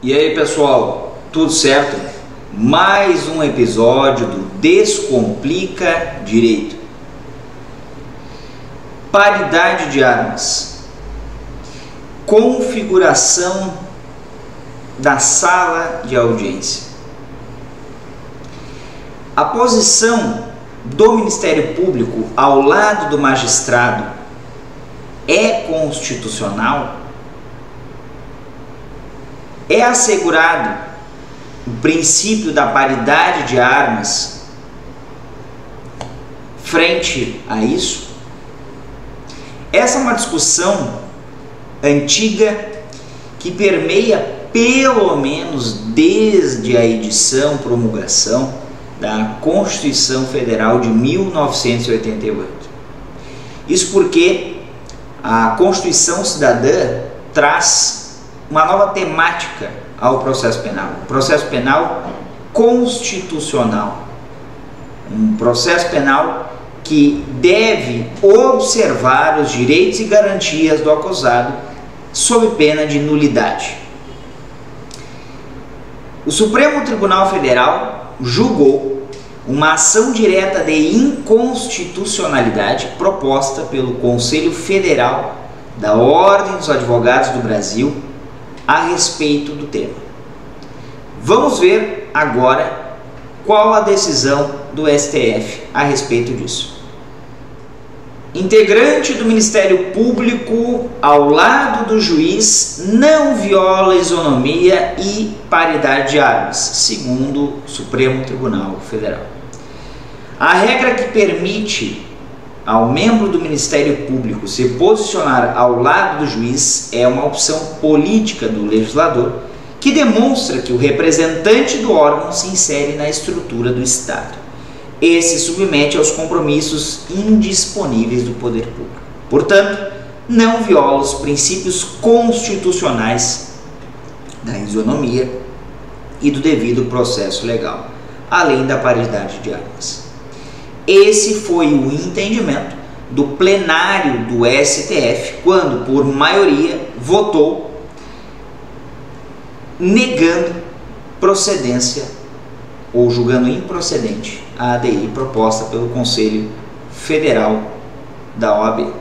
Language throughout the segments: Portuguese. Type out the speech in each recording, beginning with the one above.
E aí pessoal, tudo certo? Mais um episódio do Descomplica Direito. Paridade de armas. Configuração da sala de audiência. A posição do Ministério Público ao lado do magistrado é constitucional? É assegurado o princípio da paridade de armas frente a isso? Essa é uma discussão antiga que permeia pelo menos desde a edição, promulgação da Constituição Federal de 1988. Isso porque a Constituição Cidadã traz uma nova temática ao processo penal, o processo penal constitucional, um processo penal que deve observar os direitos e garantias do acusado sob pena de nulidade. O Supremo Tribunal Federal julgou uma ação direta de inconstitucionalidade proposta pelo Conselho Federal da Ordem dos Advogados do Brasil a respeito do tema. Vamos ver agora qual a decisão do STF a respeito disso. Integrante do Ministério Público ao lado do juiz não viola isonomia e paridade de armas, segundo o Supremo Tribunal Federal. A regra que permite ao membro do Ministério Público se posicionar ao lado do juiz é uma opção política do legislador que demonstra que o representante do órgão se insere na estrutura do Estado e se submete aos compromissos indisponíveis do poder público. Portanto, não viola os princípios constitucionais da isonomia e do devido processo legal, além da paridade de armas. Esse foi o entendimento do plenário do STF quando, por maioria, votou negando procedência ou julgando improcedente a ADI proposta pelo Conselho Federal da OAB.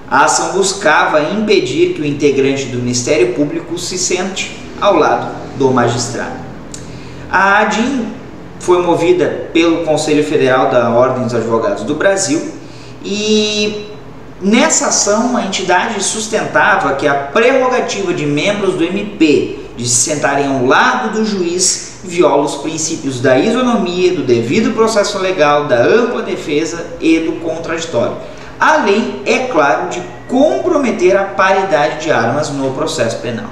A ação buscava impedir que o integrante do Ministério Público se sente ao lado do magistrado. A ADIM foi movida pelo Conselho Federal da Ordem dos Advogados do Brasil e nessa ação a entidade sustentava que a prerrogativa de membros do MP de se sentarem ao lado do juiz viola os princípios da isonomia, do devido processo legal, da ampla defesa e do contraditório, além, é claro, de comprometer a paridade de armas no processo penal.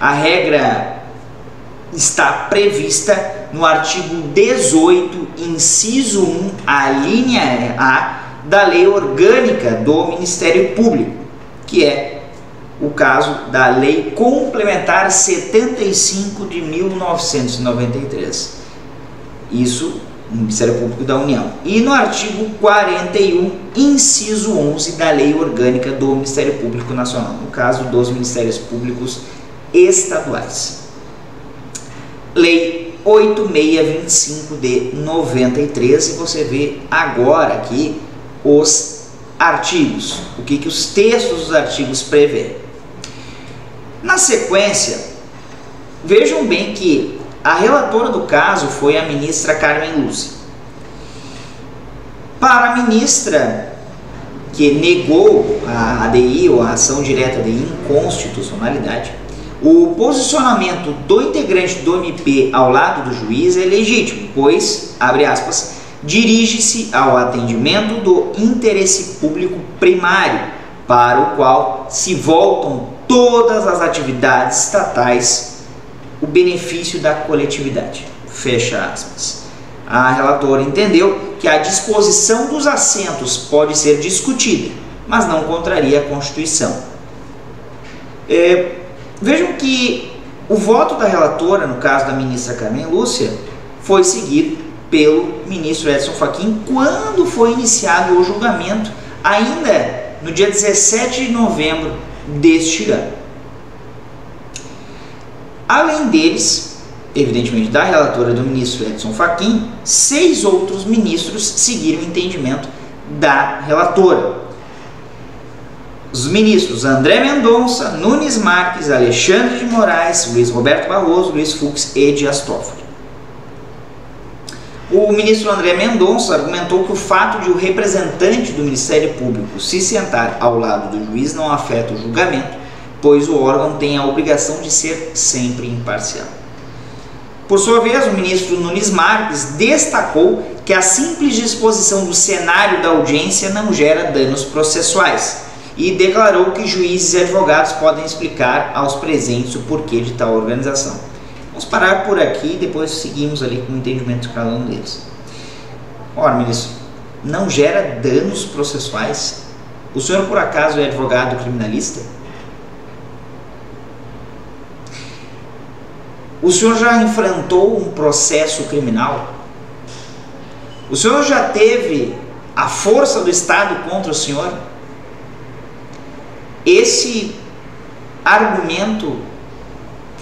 A regra está prevista no artigo 18, inciso 1, a linha A da Lei Orgânica do Ministério Público, que é o caso da Lei Complementar 75 de 1993. Isso no Ministério Público da União. E no artigo 41, inciso 11 da Lei Orgânica do Ministério Público Nacional, no caso dos Ministérios Públicos Estaduais. Lei 8625 de 93, e você vê agora aqui os artigos, o que os textos dos artigos prevêem. Na sequência, vejam bem que a relatora do caso foi a ministra Carmen Lúcia. Para a ministra que negou a ADI, ou a ação direta de inconstitucionalidade, o posicionamento do integrante do MP ao lado do juiz é legítimo, pois, abre aspas, dirige-se ao atendimento do interesse público primário, para o qual se voltam todas as atividades estatais, o benefício da coletividade. Fecha aspas. A relatora entendeu que a disposição dos assentos pode ser discutida, mas não contraria a Constituição. Vejam que o voto da relatora, no caso da ministra Carmen Lúcia, foi seguido pelo ministro Edson Fachin quando foi iniciado o julgamento, ainda no dia 17 de novembro deste ano. Além deles, evidentemente da relatora do ministro Edson Fachin, 6 outros ministros seguiram o entendimento da relatora. Os ministros André Mendonça, Nunes Marques, Alexandre de Moraes, Luiz Roberto Barroso, Luiz Fux e Dias Toffoli. O ministro André Mendonça argumentou que o fato de o representante do Ministério Público se sentar ao lado do juiz não afeta o julgamento, pois o órgão tem a obrigação de ser sempre imparcial. Por sua vez, o ministro Nunes Marques destacou que a simples disposição do cenário da audiência não gera danos processuais e declarou que juízes e advogados podem explicar aos presentes o porquê de tal organização. Vamos parar por aqui e depois seguimos ali com o entendimento de cada um deles. Ora, ministro, não gera danos processuais? O senhor, por acaso, é advogado criminalista? O senhor já enfrentou um processo criminal? O senhor já teve a força do Estado contra o senhor? Esse argumento,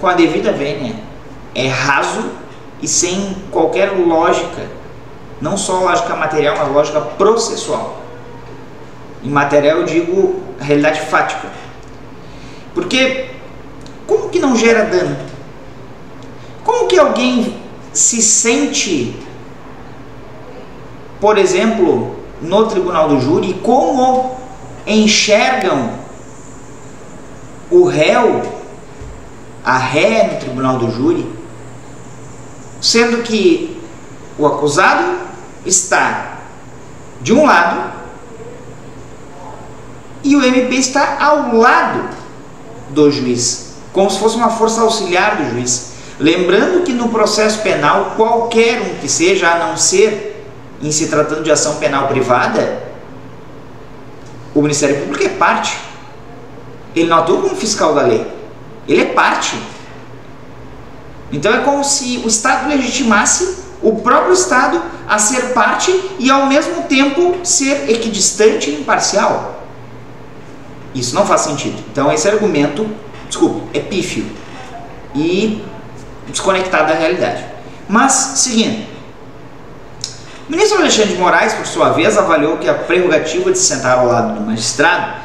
com a devida vênia, é raso e sem qualquer lógica, não só lógica material, mas lógica processual. Em material eu digo realidade fática. Porque como que não gera dano? Como que alguém se sente, por exemplo, no tribunal do júri, como enxergam o réu, a ré no tribunal do júri, sendo que o acusado está de um lado e o MP está ao lado do juiz, como se fosse uma força auxiliar do juiz. Lembrando que no processo penal, qualquer um que seja, a não ser em se tratando de ação penal privada, o Ministério Público é parte. Ele não atua como fiscal da lei, ele é parte. Então é como se o Estado legitimasse o próprio Estado a ser parte e ao mesmo tempo ser equidistante e imparcial. Isso não faz sentido. Então esse argumento, desculpa, é pífio e desconectado da realidade. Mas, seguindo, o ministro Alexandre de Moraes, por sua vez, avaliou que a prerrogativa de se sentar ao lado do magistrado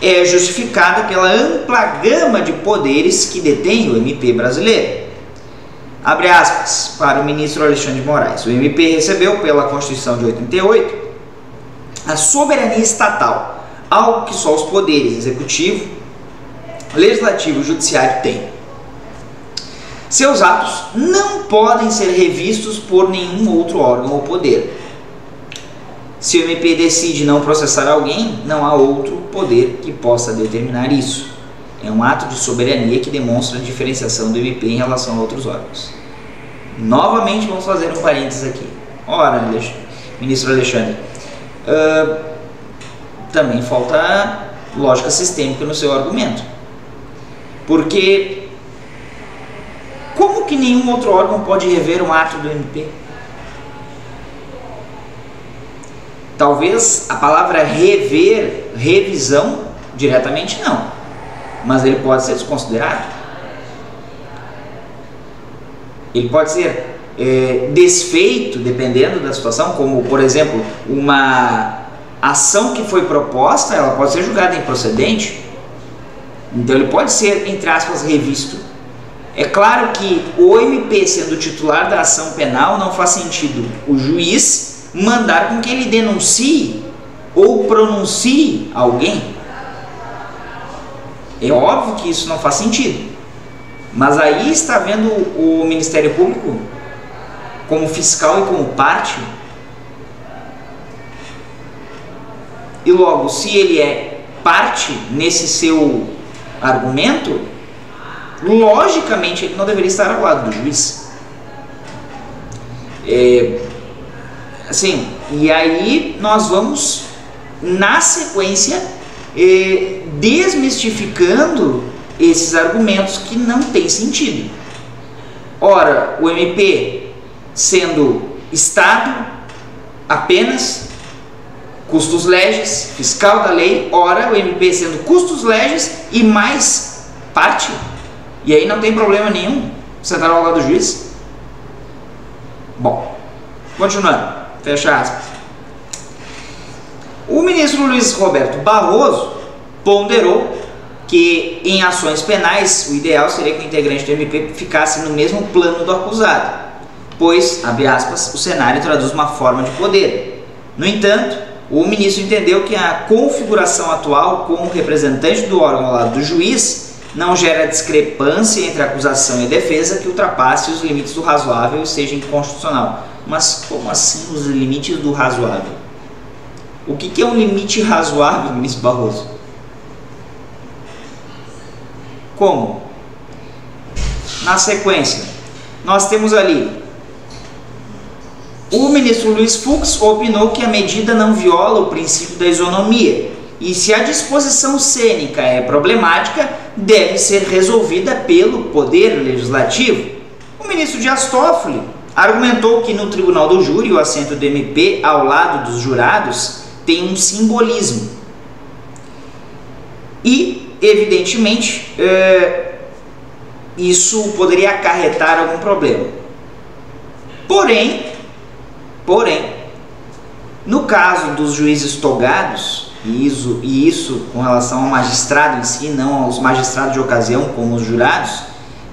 é justificada pela ampla gama de poderes que detém o MP brasileiro. Abre aspas para o ministro Alexandre de Moraes. O MP recebeu pela Constituição de 88 a soberania estatal, algo que só os poderes executivo, legislativo e judiciário têm. Seus atos não podem ser revistos por nenhum outro órgão ou poder. Se o MP decide não processar alguém, não há outro poder que possa determinar isso. É um ato de soberania que demonstra a diferenciação do MP em relação a outros órgãos. Novamente vamos fazer um parênteses aqui. Ora, ministro Alexandre, também falta lógica sistêmica no seu argumento. Porque como que nenhum outro órgão pode rever um ato do MP? Talvez a palavra rever, revisão, diretamente não, mas ele pode ser desconsiderado. Ele pode ser desfeito, dependendo da situação, como, por exemplo, uma ação que foi proposta, ela pode ser julgada improcedente, então ele pode ser, entre aspas, revisto. É claro que o MP, sendo titular da ação penal, não faz sentido o juiz mandar com que ele denuncie ou pronuncie alguém. É óbvio que isso não faz sentido. Mas aí está vendo o Ministério Público como fiscal e como parte. E logo, se ele é parte nesse seu argumento, logicamente ele não deveria estar ao lado do juiz. Assim, e aí nós vamos na sequência desmistificando esses argumentos que não têm sentido. Ora, o MP sendo Estado apenas, custos legis, fiscal da lei, ora o MP sendo custos legis e mais parte. E aí não tem problema nenhum sentar ao lado do juiz. Bom, continuando, fecha aspas. O ministro Luiz Roberto Barroso ponderou que em ações penais o ideal seria que o integrante do MP ficasse no mesmo plano do acusado, pois, abre aspas, o cenário traduz uma forma de poder. No entanto, o ministro entendeu que a configuração atual com o representante do órgão ao lado do juiz não gera discrepância entre acusação e defesa que ultrapasse os limites do razoável e seja inconstitucional. Mas como assim os limites do razoável? O que é um limite razoável, ministro Barroso? Como? Na sequência, nós temos ali o ministro Luiz Fux opinou que a medida não viola o princípio da isonomia e se a disposição cênica é problemática, deve ser resolvida pelo Poder Legislativo. O ministro Dias Toffoli argumentou que no Tribunal do Júri o assento do MP ao lado dos jurados tem um simbolismo e, evidentemente, isso poderia acarretar algum problema. Porém, no caso dos juízes togados, e isso com relação ao magistrado em si, não aos magistrados de ocasião como os jurados,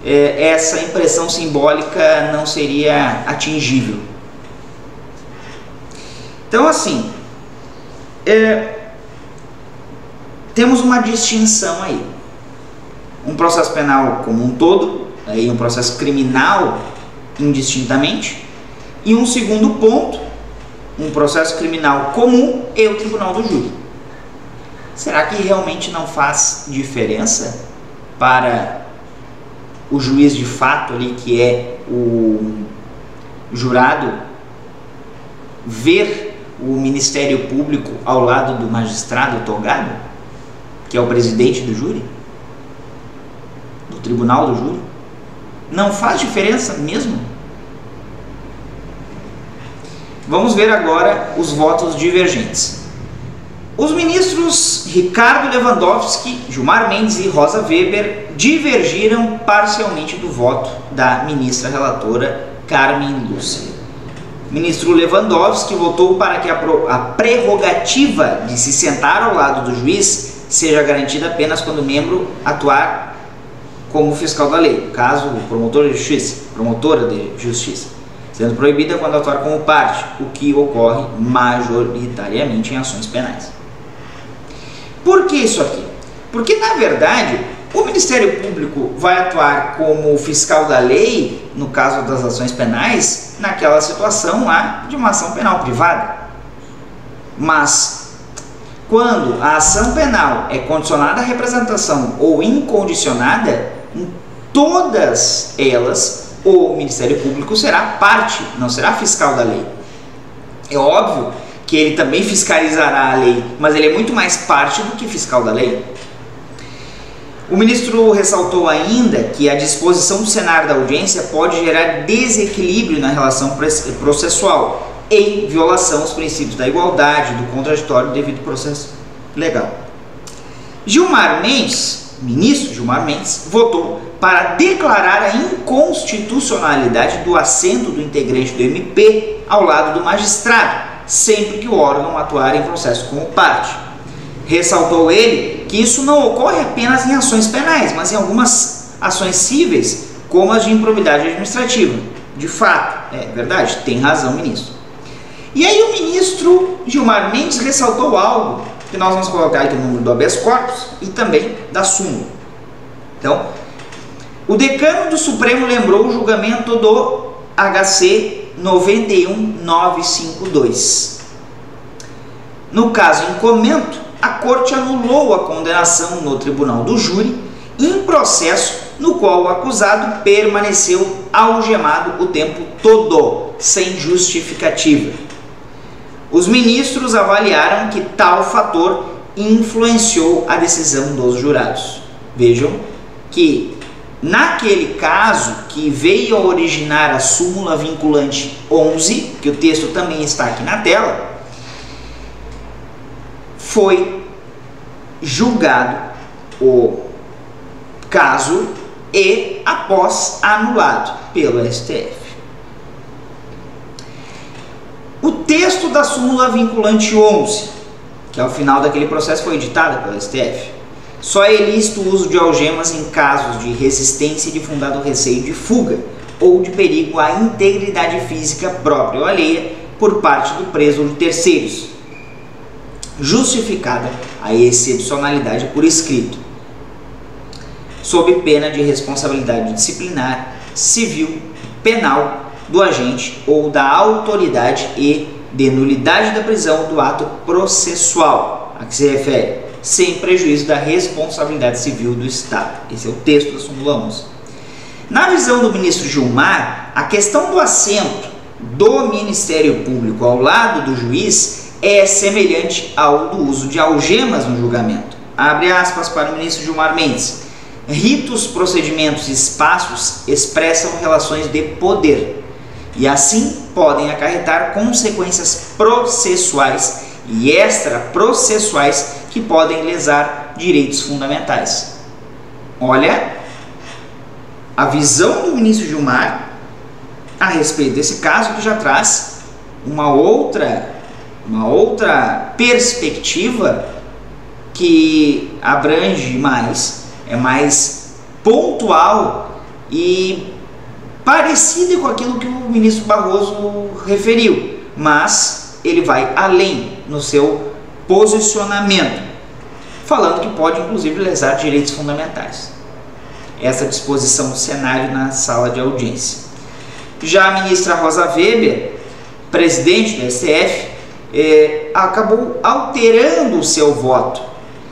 essa impressão simbólica não seria atingível. Então, assim, temos uma distinção aí. Um processo penal como um todo, aí um processo criminal indistintamente, e um segundo ponto, um processo criminal comum e o Tribunal do Júri. Será que realmente não faz diferença para o juiz de fato ali, que é o jurado, ver o Ministério Público ao lado do magistrado togado, que é o presidente do júri, do Tribunal do Júri? Não faz diferença mesmo? Vamos ver agora os votos divergentes. Os ministros Ricardo Lewandowski, Gilmar Mendes e Rosa Weber divergiram parcialmente do voto da ministra relatora Carmen Lúcia. O ministro Lewandowski votou para que a prerrogativa de se sentar ao lado do juiz seja garantida apenas quando o membro atuar como fiscal da lei, no caso, o promotora de justiça, sendo proibida quando atuar como parte, o que ocorre majoritariamente em ações penais. Por que isso aqui? Porque, na verdade, o Ministério Público vai atuar como fiscal da lei, no caso das ações penais, naquela situação lá de uma ação penal privada. Mas, quando a ação penal é condicionada à representação ou incondicionada, em todas elas, o Ministério Público será parte, não será fiscal da lei. É óbvio que ele também fiscalizará a lei, mas ele é muito mais parte do que fiscal da lei. O ministro ressaltou ainda que a disposição do cenário da audiência pode gerar desequilíbrio na relação processual, em violação aos princípios da igualdade, do contraditório e do devido processo legal. Gilmar Mendes, ministro Gilmar Mendes, votou para declarar a inconstitucionalidade do assento do integrante do MP ao lado do magistrado, sempre que o órgão atuar em processo como parte. Ressaltou ele que isso não ocorre apenas em ações penais, mas em algumas ações cíveis, como as de improbidade administrativa. De fato, é verdade, tem razão, ministro. E aí o ministro Gilmar Mendes ressaltou algo que nós vamos colocar aqui no número do habeas corpus e também da súmula. Então, o decano do Supremo lembrou o julgamento do HC 91952. No caso em comento, a Corte anulou a condenação no Tribunal do Júri em processo no qual o acusado permaneceu algemado o tempo todo, sem justificativa. Os ministros avaliaram que tal fator influenciou a decisão dos jurados. Vejam que naquele caso que veio a originar a súmula vinculante 11, que o texto também está aqui na tela, foi julgado o caso e após anulado pelo STF. O texto da súmula vinculante 11, que ao final daquele processo foi editada pelo STF, só é lícito o uso de algemas em casos de resistência e de fundado receio de fuga ou de perigo à integridade física própria ou alheia por parte do preso ou de terceiros, justificada a excepcionalidade por escrito, sob pena de responsabilidade disciplinar, civil, penal do agente ou da autoridade e de nulidade da prisão do ato processual a que se refere, sem prejuízo da responsabilidade civil do Estado. Esse é o texto da súmula 11. Na visão do ministro Gilmar, a questão do assento do Ministério Público ao lado do juiz é semelhante ao do uso de algemas no julgamento. Abre aspas para o ministro Gilmar Mendes. Ritos, procedimentos e espaços expressam relações de poder e assim podem acarretar consequências processuais e extraprocessuais que podem lesar direitos fundamentais. Olha a visão do ministro Gilmar a respeito desse caso, que já traz uma outra perspectiva que abrange mais, é mais pontual e parecida com aquilo que o ministro Barroso referiu, mas ele vai além no seu posicionamento, falando que pode inclusive lesar direitos fundamentais. Essa disposição do cenário na sala de audiência. Já a ministra Rosa Weber, presidente do STF, acabou alterando o seu voto.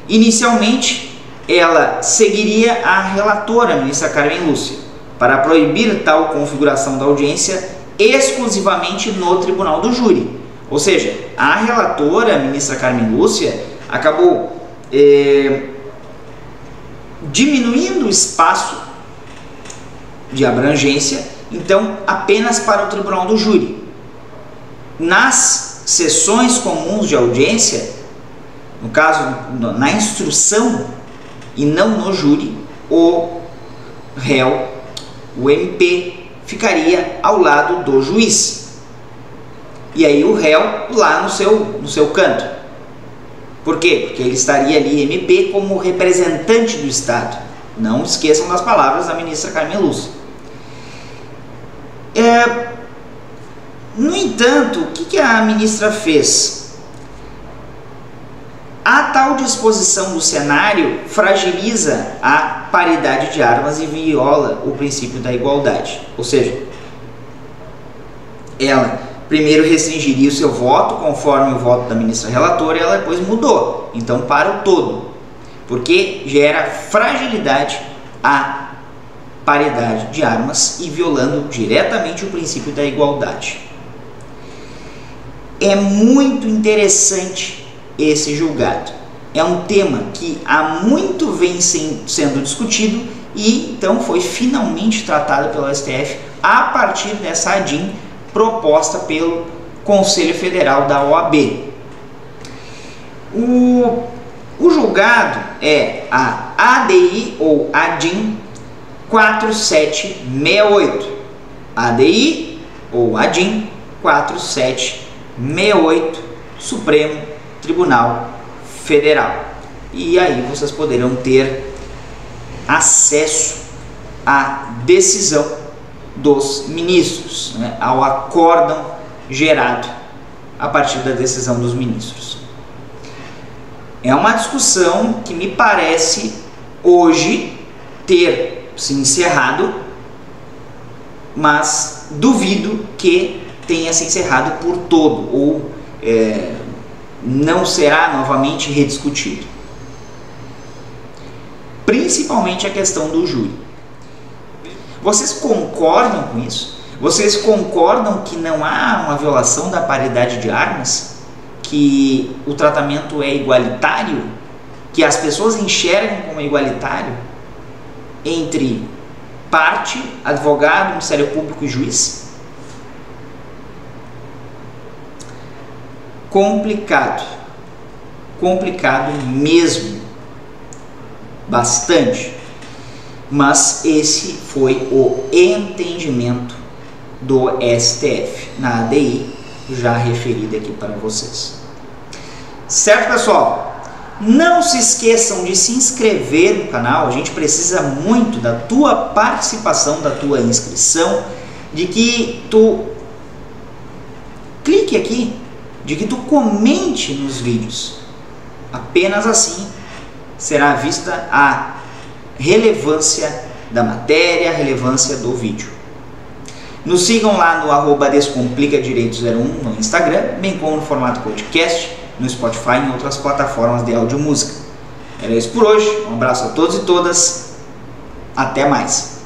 Inicialmente, ela seguiria a relatora, a ministra Carmen Lúcia, para proibir tal configuração da audiência exclusivamente no tribunal do júri. Ou seja, a relatora, a ministra Carmen Lúcia, acabou diminuindo o espaço de abrangência, então apenas para o tribunal do júri. Nas sessões comuns de audiência, no caso, na instrução e não no júri, o réu, o MP, ficaria ao lado do juiz. E aí o réu lá no seu canto. Por quê? Porque ele estaria ali, MP, como representante do Estado. Não esqueçam das palavras da ministra Carmen Lúcia. No entanto, o que a ministra fez? A tal disposição do cenário fragiliza a paridade de armas e viola o princípio da igualdade. Ou seja, ela primeiro restringiria o seu voto conforme o voto da ministra relatora e ela depois mudou. Então, para o todo, porque gera fragilidade à paridade de armas e violando diretamente o princípio da igualdade. É muito interessante esse julgado. É um tema que há muito vem sendo discutido e então foi finalmente tratado pelo STF a partir dessa ADIM proposta pelo Conselho Federal da OAB. O julgado é a ADI ou ADIM 4768. ADI ou ADIM 4768, Supremo Tribunal Federal. E aí vocês poderão ter acesso à decisão dos ministros, né, ao acórdão gerado a partir da decisão dos ministros. É uma discussão que me parece hoje ter se encerrado, mas duvido que tenha se encerrado por todo ou não será novamente rediscutido. Principalmente a questão do júri. Vocês concordam com isso? Vocês concordam que não há uma violação da paridade de armas? Que o tratamento é igualitário? Que as pessoas enxergam como igualitário entre parte, advogado, Ministério Público e juiz? Complicado. Complicado mesmo. Bastante. Mas esse foi o entendimento do STF na ADI, já referida aqui para vocês. Certo, pessoal? Não se esqueçam de se inscrever no canal, a gente precisa muito da tua participação, da tua inscrição, de que tu clique aqui, de que tu comente nos vídeos. Apenas assim será vista a relevância da matéria, a relevância do vídeo. Nos sigam lá no @descomplicadireito01 no Instagram, bem como no formato podcast, no Spotify e em outras plataformas de áudio e música. Era isso por hoje, um abraço a todos e todas, até mais.